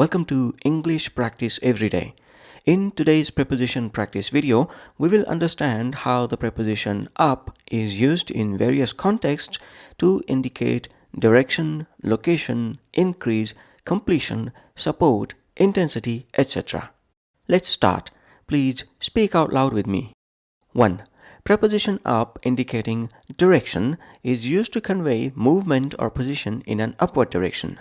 Welcome to English Practice Everyday. In today's preposition practice video, we will understand how the preposition up is used in various contexts to indicate direction, location, increase, completion, support, intensity, etc. Let's start. Please speak out loud with me. 1. Preposition up indicating direction is used to convey movement or position in an upward direction.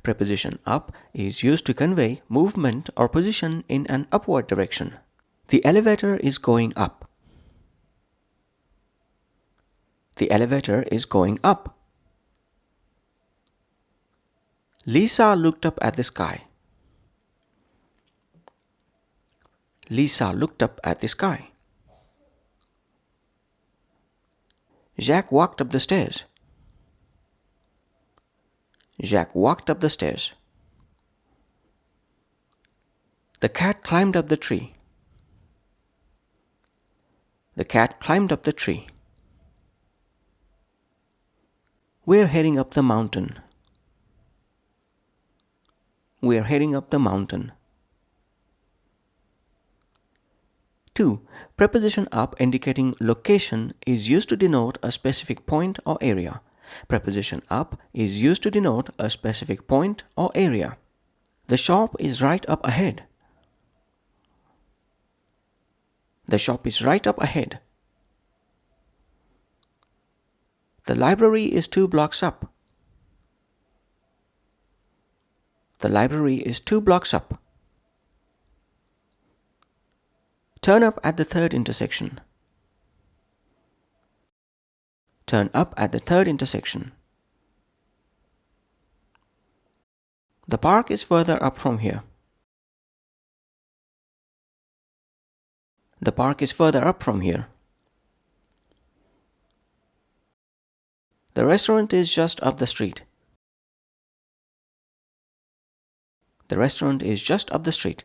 Preposition up is used to convey movement or position in an upward direction. The elevator is going up. The elevator is going up. Lisa looked up at the sky. Lisa looked up at the sky. Jack walked up the stairs. Jack walked up the stairs. The cat climbed up the tree. The cat climbed up the tree. We're heading up the mountain. We're heading up the mountain. 2. Preposition up indicating location is used to denote a specific point or area. Preposition up is used to denote a specific point or area. The shop is right up ahead. The shop is right up ahead. The library is 2 blocks up. The library is 2 blocks up. Turn up at the 3rd intersection. Turn up at the 3rd intersection. The park is further up from here. The park is further up from here. The restaurant is just up the street. The restaurant is just up the street.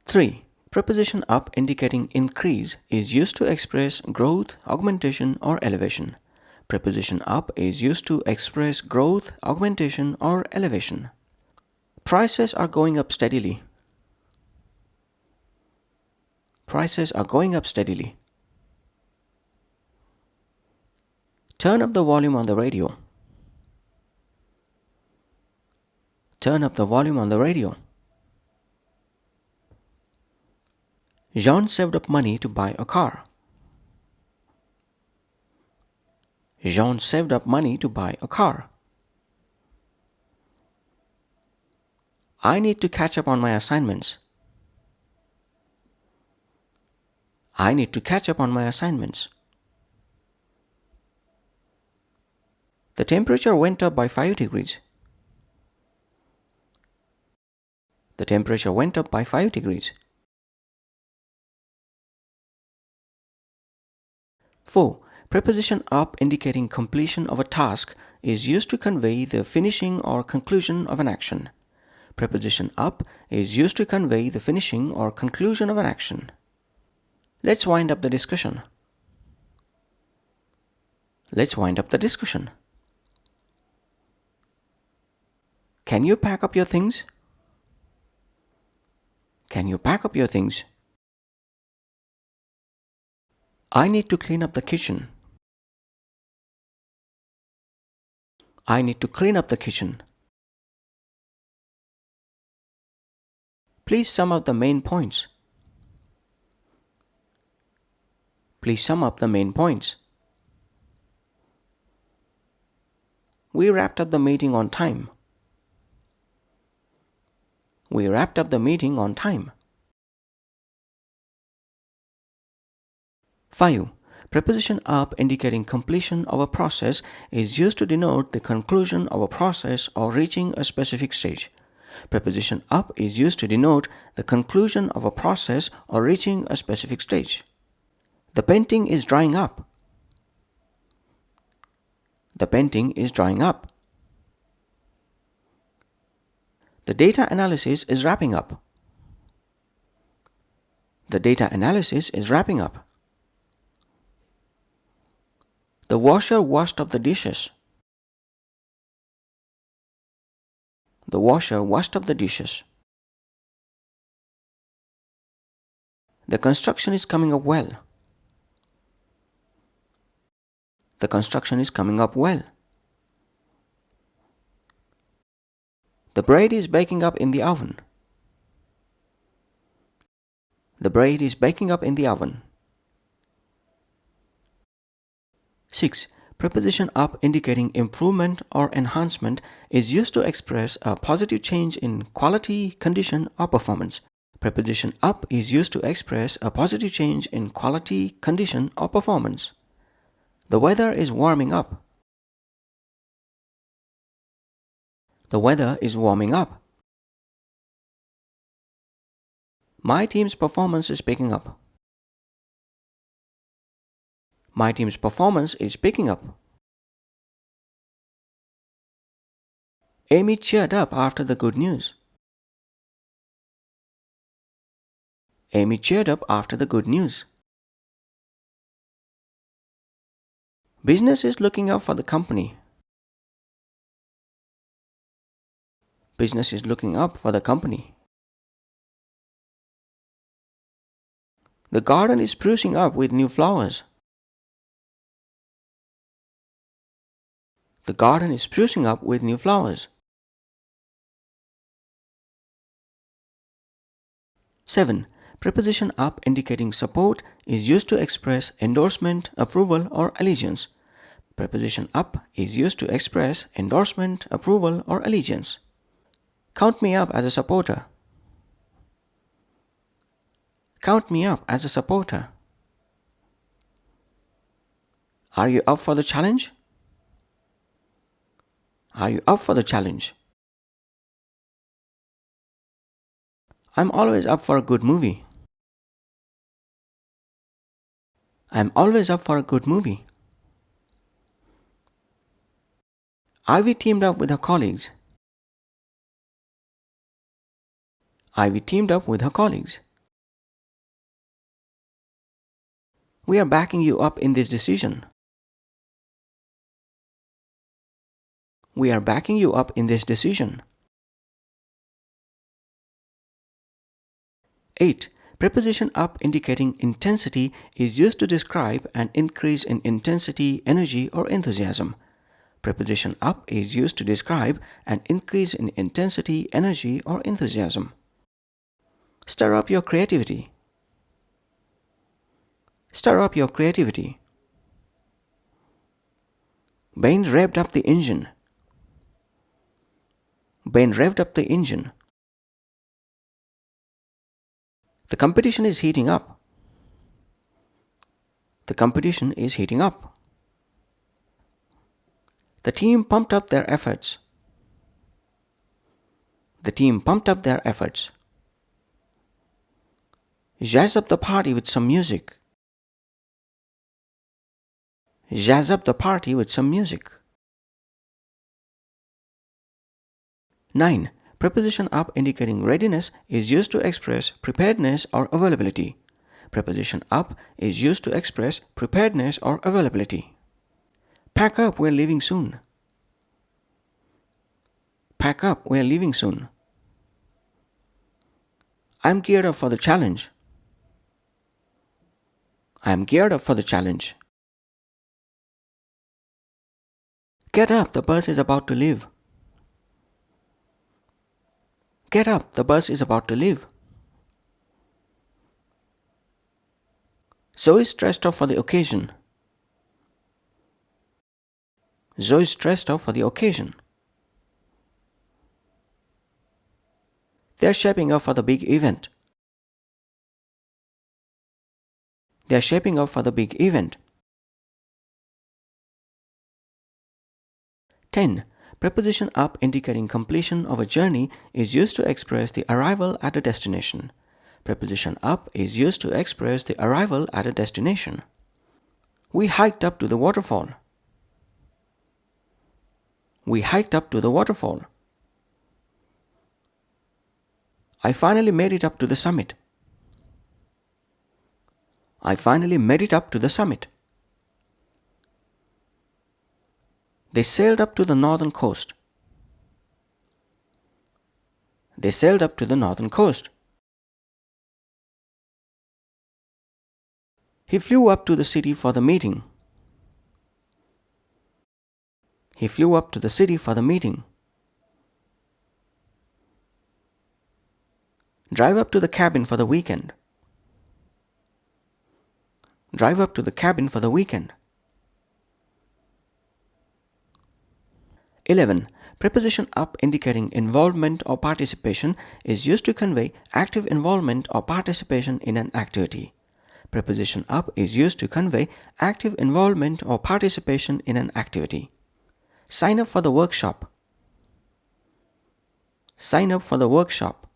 3. Preposition up indicating increase is used to express growth, augmentation, or elevation. Preposition up is used to express growth, augmentation, or elevation. Prices are going up steadily. Prices are going up steadily. Turn up the volume on the radio. Turn up the volume on the radio. Jean saved up money to buy a car. Jean saved up money to buy a car. I need to catch up on my assignments. I need to catch up on my assignments. The temperature went up by 5 degrees. The temperature went up by 5 degrees. 4. Preposition up indicating completion of a task is used to convey the finishing or conclusion of an action. Preposition up is used to convey the finishing or conclusion of an action. Let's wind up the discussion. Let's wind up the discussion. Can you pack up your things? Can you pack up your things? I need to clean up the kitchen. I need to clean up the kitchen. Please sum up the main points. Please sum up the main points. We wrapped up the meeting on time. We wrapped up the meeting on time. 5. Preposition up indicating completion of a process is used to denote the conclusion of a process or reaching a specific stage. Preposition up is used to denote the conclusion of a process or reaching a specific stage. The painting is drying up. The painting is drying up. The data analysis is wrapping up. The data analysis is wrapping up. The washer washed up the dishes. The washer washed up the dishes. The construction is coming up well. The construction is coming up well. The bread is baking up in the oven. The bread is baking up in the oven. 6. Preposition up indicating improvement or enhancement is used to express a positive change in quality, condition, or performance. Preposition up is used to express a positive change in quality, condition, or performance. The weather is warming up. The weather is warming up. My team's performance is picking up. My team's performance is picking up. Amy cheered up after the good news. Amy cheered up after the good news. Business is looking up for the company. Business is looking up for the company. The garden is sprucing up with new flowers. The garden is sprucing up with new flowers. 7. Preposition up indicating support is used to express endorsement, approval, or allegiance. Preposition up is used to express endorsement, approval, or allegiance. Count me up as a supporter. Count me up as a supporter. Are you up for the challenge? Are you up for the challenge? I'm always up for a good movie. I'm always up for a good movie. Ivy teamed up with her colleagues. Ivy teamed up with her colleagues. We are backing you up in this decision. We are backing you up in this decision. 8. Preposition up indicating intensity is used to describe an increase in intensity, energy, or enthusiasm. Preposition up is used to describe an increase in intensity, energy, or enthusiasm. Stir up your creativity. Stir up your creativity. Ben revved up the engine. Ben revved up the engine. The competition is heating up. The competition is heating up. The team pumped up their efforts. The team pumped up their efforts. Jazz up the party with some music. Jazz up the party with some music. 9. Preposition up indicating readiness is used to express preparedness or availability. Preposition up is used to express preparedness or availability. Pack up, we're leaving soon. Pack up, we're leaving soon. I'm geared up for the challenge. I'm geared up for the challenge. Get up, the bus is about to leave. Get up, the bus is about to leave. Zoe is dressed up for the occasion. Zoe is dressed up for the occasion. They are shaping up for the big event. They are shaping up for the big event. 10. Preposition up indicating completion of a journey is used to express the arrival at a destination. Preposition up is used to express the arrival at a destination. We hiked up to the waterfall. We hiked up to the waterfall. I finally made it up to the summit. I finally made it up to the summit. They sailed up to the northern coast. They sailed up to the northern coast. He flew up to the city for the meeting. He flew up to the city for the meeting. Drive up to the cabin for the weekend. Drive up to the cabin for the weekend. 11. Preposition up indicating involvement or participation is used to convey active involvement or participation in an activity. Preposition up is used to convey active involvement or participation in an activity. Sign up for the workshop. Sign up for the workshop.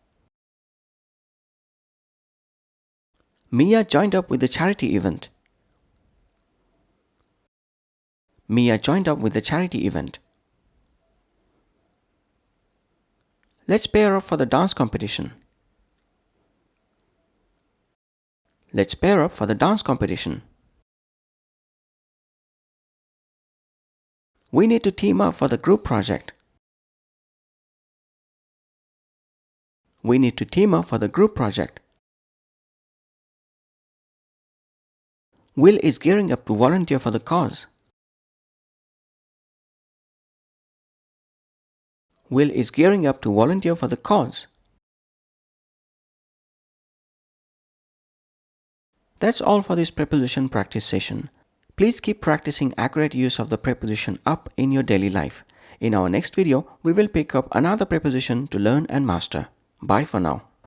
Mia joined up with the charity event. Mia joined up with the charity event. Let's pair up for the dance competition. Let's pair up for the dance competition. We need to team up for the group project. We need to team up for the group project. Will is gearing up to volunteer for the cause. Will is gearing up to volunteer for the cause. That's all for this preposition practice session. Please keep practicing accurate use of the preposition up in your daily life. In our next video, we will pick up another preposition to learn and master. Bye for now.